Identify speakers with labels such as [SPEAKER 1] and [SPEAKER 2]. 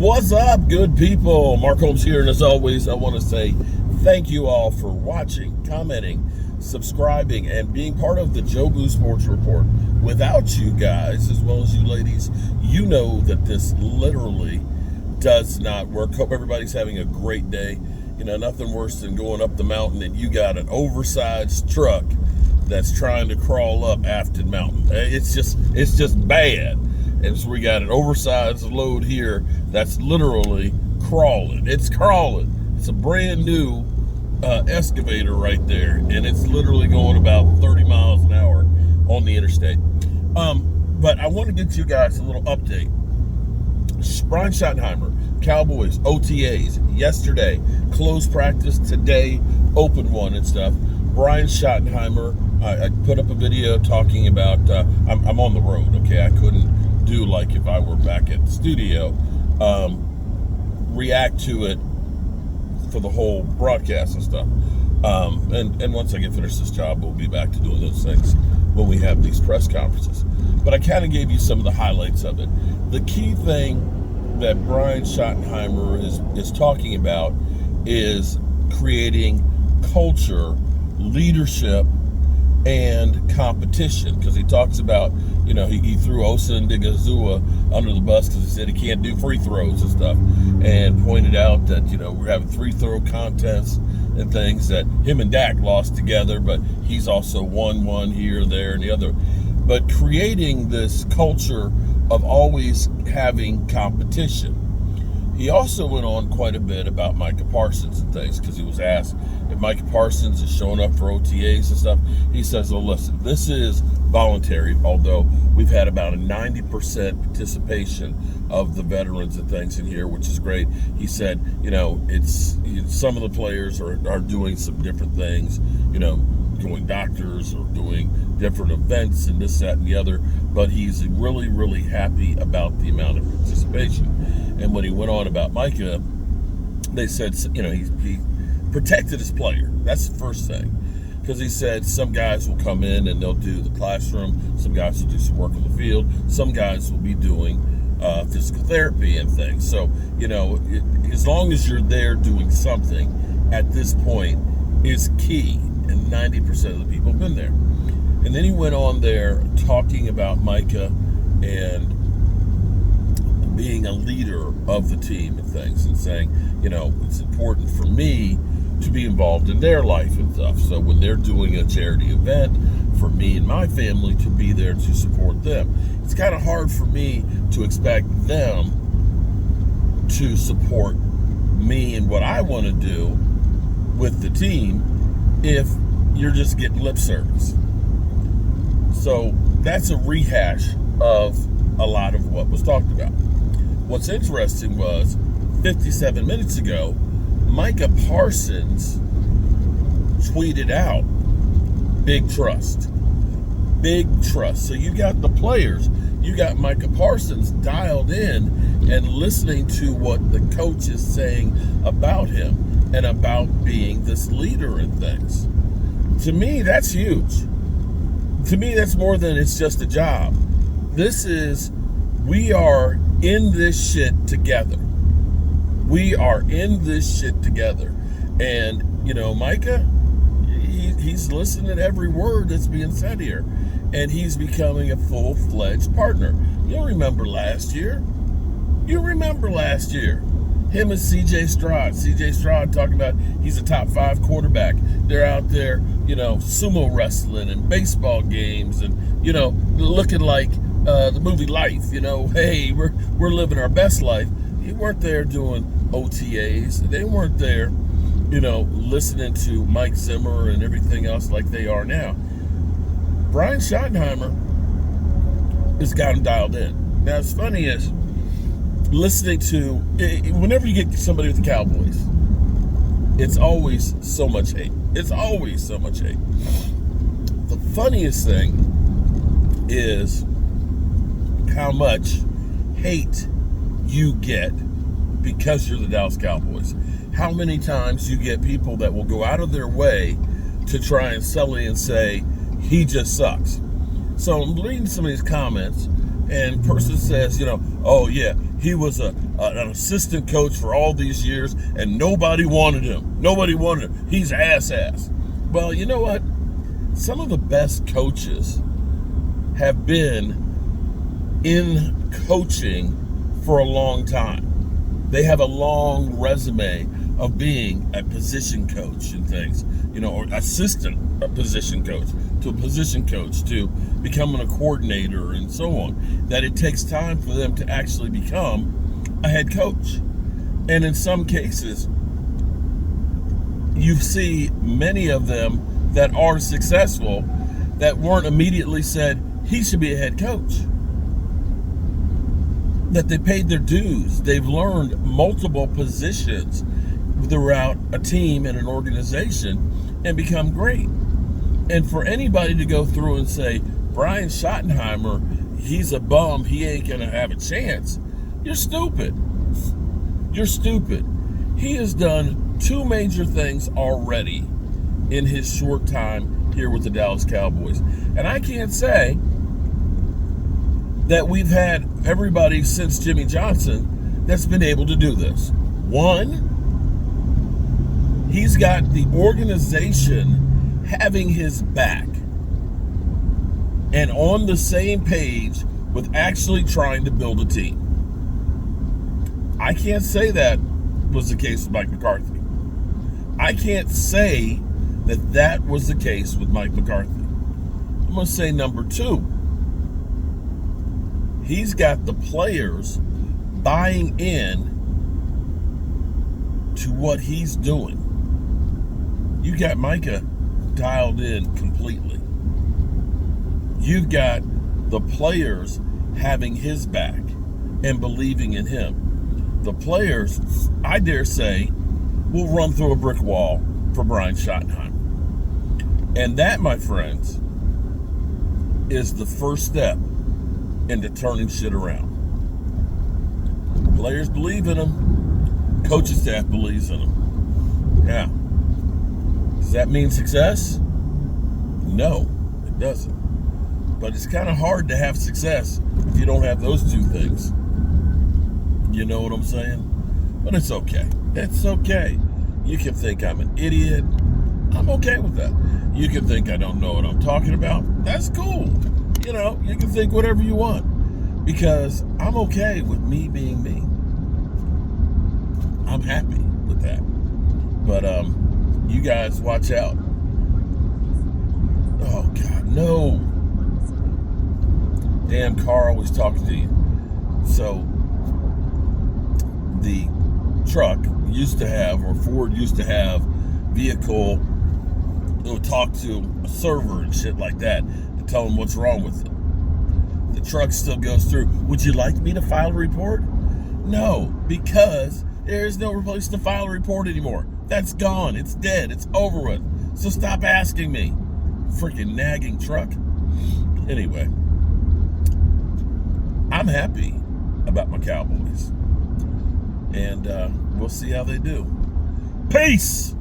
[SPEAKER 1] What's up, good people? Mark Holmes here, and as always, I want to say thank you all for watching, commenting, subscribing, and being part of the Joe Boo Sports Report. Without you guys, as well as you ladies, you know that this literally does not work. Hope everybody's having a great day. You know, nothing worse than going up the mountain and you got an oversized truck that's trying to crawl up Afton Mountain. It's just bad. And so we got an oversized load here that's literally crawling. It's crawling. It's a brand new excavator right there, and it's literally going about 30 miles an hour on the interstate. But I want to get you guys a little update. Brian Schottenheimer, Cowboys OTAs yesterday, closed practice today, open one and stuff. Brian Schottenheimer, I put up a video talking about, I'm on the road, okay? I couldn't do like if I were back at the studio, react to it for the whole broadcast and stuff. And once I get finished this job, we'll be back to doing those things when we have these press conferences. But I kind of gave you some of the highlights of it. The key thing that Brian Schottenheimer is talking about is creating culture, leadership, and competition, because he talks about, you know, he threw Osa and Digazua under the bus because he said he can't do free throws and stuff, and pointed out that, you know, we're having free throw contests and things that him and Dak lost together, but he's also won one here, there, and the other. But creating this culture of always having competition. He also went on quite a bit about Micah Parsons and things, because he was asked if Micah Parsons is showing up for OTAs and stuff. He says, well, listen, this is voluntary, although we've had about a 90% participation of the veterans and things in here, which is great. He said, you know, some of the players are doing some different things, you know, doing doctors or doing different events and this, that, and the other, but he's really, really happy about the amount of participation. And when he went on about Micah, they said, you know, he protected his player. That's the first thing. Because he said some guys will come in and they'll do the classroom, some guys will do some work on the field, some guys will be doing physical therapy and things. So, you know, as long as you're there doing something at this point is key. And 90% of the people have been there. And then he went on there talking about Micah and being a leader of the team and things, and saying, you know, it's important for me to be involved in their life and stuff. So when they're doing a charity event, for me and my family to be there to support them. It's kind of hard for me to expect them to support me and what I want to do with the team if you're just getting lip service. So that's a rehash of a lot of what was talked about. What's interesting was 57 minutes ago, Micah Parsons tweeted out, big trust. Big trust. So you got the players, you got Micah Parsons dialed in and listening to what the coach is saying about him and about being this leader and things. To me, that's huge. To me, that's more than it's just a job. This is, we are in this shit together. We are in this shit together. And, you know, Micah, he's listening to every word that's being said here. And he's becoming a full-fledged partner. You'll remember last year. Him and C.J. Stroud talking about he's a top 5 quarterback. They're out there, you know, sumo wrestling and baseball games and, you know, looking like the movie Life, you know, hey, we're living our best life. They weren't there doing OTAs. They weren't there, you know, listening to Mike Zimmer and everything else like they are now. Brian Schottenheimer has got him dialed in. Now, what's funny is, listening to, whenever you get somebody with the Cowboys, it's always so much hate. It's always so much hate. The funniest thing is how much hate you get because you're the Dallas Cowboys. How many times you get people that will go out of their way to try and sully and say, he just sucks. So I'm reading some of these comments, and a person says, you know, oh yeah, He was an assistant coach for all these years, and nobody wanted him. Nobody wanted him. He's ass. Well, you know what? Some of the best coaches have been in coaching for a long time. They have a long resume of being a position coach and things, or assistant position coach to a position coach to becoming a coordinator and so on, that it takes time for them to actually become a head coach. And in some cases, you see many of them that are successful that weren't immediately said, he should be a head coach. That they paid their dues. They've learned multiple positions throughout a team and an organization and become great. And for anybody to go through and say, Brian Schottenheimer, he's a bum, he ain't going to have a chance, you're stupid. You're stupid. He has done 2 major things already in his short time here with the Dallas Cowboys. And I can't say that we've had everybody since Jimmy Johnson that's been able to do this. One, he's got the organization having his back and on the same page with actually trying to build a team. I can't say that was the case with Mike McCarthy. I can't say that was the case with Mike McCarthy. I'm going to say number 2. He's got the players buying in to what he's doing. You got Micah dialed in completely. You've got the players having his back and believing in him. The players, I dare say, will run through a brick wall for Brian Schottenheimer. And that, my friends, is the first step into turning shit around. Players believe in him. Coaching staff believes in him. Yeah. Does that mean success? No, it doesn't. But it's kind of hard to have success if you don't have those 2 things. You know what I'm saying? But it's okay. It's okay. You can think I'm an idiot. I'm okay with that. You can think I don't know what I'm talking about. That's cool. You can think whatever you want. Because I'm okay with me being me. I'm happy with that. But you guys watch out. Oh God, no. Damn car always talking to you. So the truck used to have, or Ford used to have, vehicle that would talk to a server and shit like that to tell them what's wrong with it. The truck still goes through. Would you like me to file a report? No, because there is no place to file a report anymore. That's gone. It's dead. It's over with. So stop asking me. Freaking nagging truck. Anyway, I'm happy about my Cowboys. And we'll see how they do. Peace!